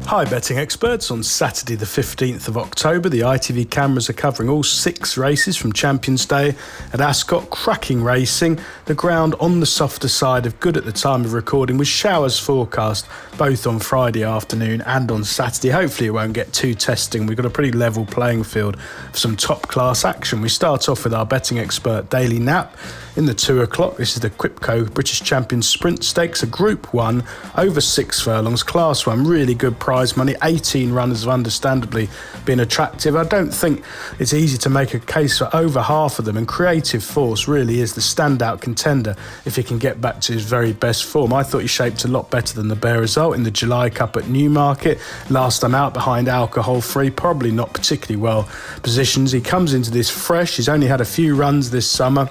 Hi betting experts, on Saturday the 15th of October the ITV cameras are covering all 6 races from Champions Day at Ascot. Cracking racing, the ground on the softer side of good at the time of recording, with showers forecast both on Friday afternoon and on Saturday. Hopefully it won't get too testing. We've got a pretty level playing field for some top class action. We start off with our betting expert daily nap in the 2 o'clock. This is the Kipco British Champions Sprint Stakes, a Group 1 over 6 furlongs, Class 1, really good prize money. 18 runners have understandably been attractive. I don't think it's easy to make a case for over half of them, and Creative Force really is the standout contender if he can get back to his very best form. I thought he shaped a lot better than the bare result in the July Cup at Newmarket. Last time out behind Alcohol Free, probably not particularly well positioned. He comes into this fresh. He's only had a few runs this summer.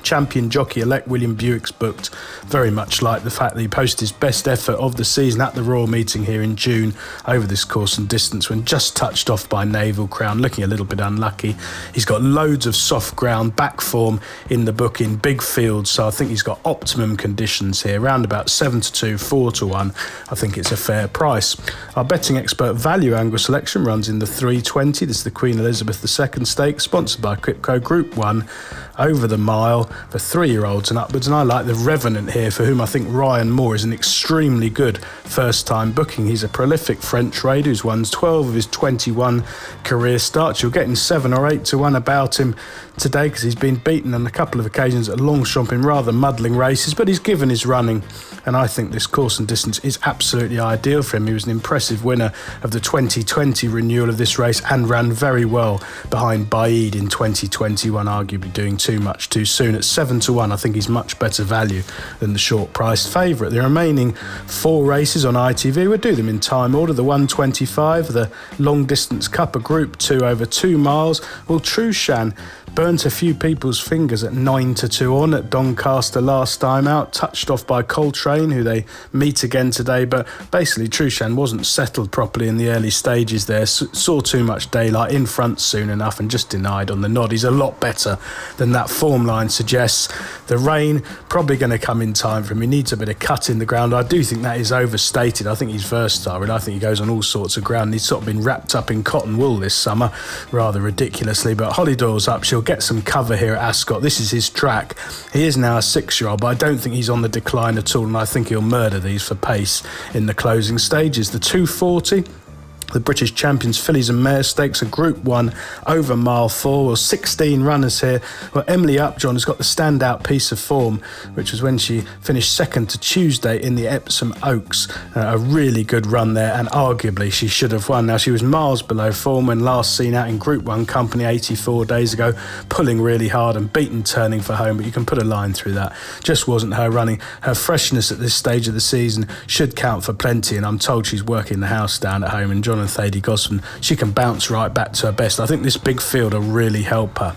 Champion jockey-elect William Buick's booked, very much like the fact that he posted his best effort of the season at the Royal Meeting here in June over this course and distance, when just touched off by Naval Crown, looking a little bit unlucky. He's got loads of soft ground back form in the book in big fields, so I think he's got optimum conditions here, round about 7-2, 4-1. I think it's a fair price. Our betting expert value angle selection runs in the 320. This is the Queen Elizabeth II Stakes, sponsored by Kipco, Group 1 over the mile for 3-year-olds and upwards, and I like the Revenant here, for whom I think Ryan Moore is an extremely good first-time booking. He's a prolific French raider who's won 12 of his 21 career starts. You're getting 7 or 8 to 1 about him today because he's been beaten on a couple of occasions at Longchamp in rather muddling races, but he's given his running, and I think this course and distance is absolutely ideal for him. He was an impressive winner of the 2020 renewal of this race and ran very well behind Baid in 2021, arguably doing too much too soon. At 7-1, I think he's much better value than the short-priced favourite. The remaining 4 races on ITV, we'll do them in time order. The 125, the long-distance Cup, a Group 2 over 2 miles. Well, Trushan burnt a few people's fingers at 9-2 on at Doncaster last time out, touched off by Coltrane, who they meet again today, but basically Trushan wasn't settled properly in the early stages there, saw too much daylight in front soon enough and just denied on the nod. He's a lot better than that form line suggests. The rain probably going to come in time for him. He needs a bit of cut in the ground. I do think that is overstated. I think he's versatile, and I think he goes on all sorts of ground. He's sort of been wrapped up in cotton wool this summer, rather ridiculously, but Holly Doyle's up. She'll get some cover here at Ascot. This is his track. He is now a 6-year-old, but I don't think he's on the decline at all, and I think he'll murder these for pace in the closing stages. The 240, the British Champions Fillies and Mares Stakes, a Group 1 over mile 4. Well, 16 runners here. Well, Emily Upjohn has got the standout piece of form, which was when she finished second to Tuesday in the Epsom Oaks. A really good run there, and arguably she should have won. Now, she was miles below form when last seen out in Group 1 company 84 days ago, pulling really hard and beaten turning for home, but you can put a line through that. Just wasn't her running. Her freshness at this stage of the season should count for plenty, and I'm told she's working the house down at home, and Jonathan Thady Gosford, she can bounce right back to her best. I think this big field will really help her.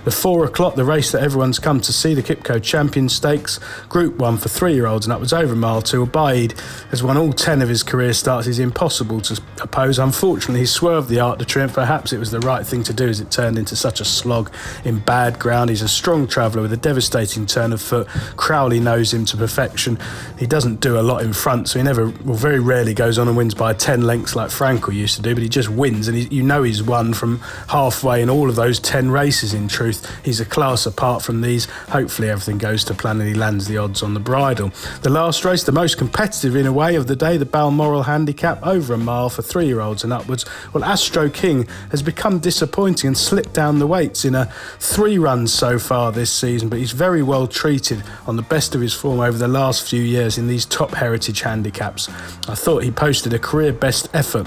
The 4 o'clock, the race that everyone's come to see, the Kipco Champion Stakes, Group 1 for 3-year-olds and upwards over mile 2. Baid has won all 10 of his career starts. He's impossible to oppose. Unfortunately, he swerved the Arc de Triomphe. Perhaps it was the right thing to do, as it turned into such a slog in bad ground. He's a strong traveller with a devastating turn of foot. Crowley knows him to perfection. He doesn't do a lot in front, so he very rarely goes on and wins by 10 lengths like Frankel used to do, but he just wins, and he's won from halfway in all of those 10 races. In truth, he's a class apart from these. Hopefully everything goes to plan and he lands the odds on the bridle. The last race, the most competitive in a way of the day, the Balmoral Handicap, over a mile for 3-year-olds and upwards. Well, Astro King has become disappointing and slipped down the weights in 3 runs so far this season, but he's very well treated on the best of his form over the last few years in these top heritage handicaps. I thought he posted a career best effort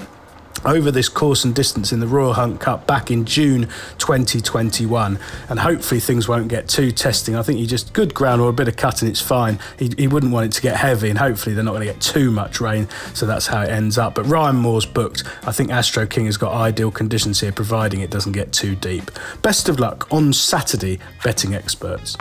over this course and distance in the Royal Hunt Cup back in June 2021, and hopefully things won't get too testing. I think he just good ground or a bit of cutting, it's fine. He wouldn't want it to get heavy, and hopefully they're not going to get too much rain, so that's how it ends up. But Ryan Moore's booked. I think Astro King has got ideal conditions here, providing it doesn't get too deep. Best of luck on Saturday, betting experts.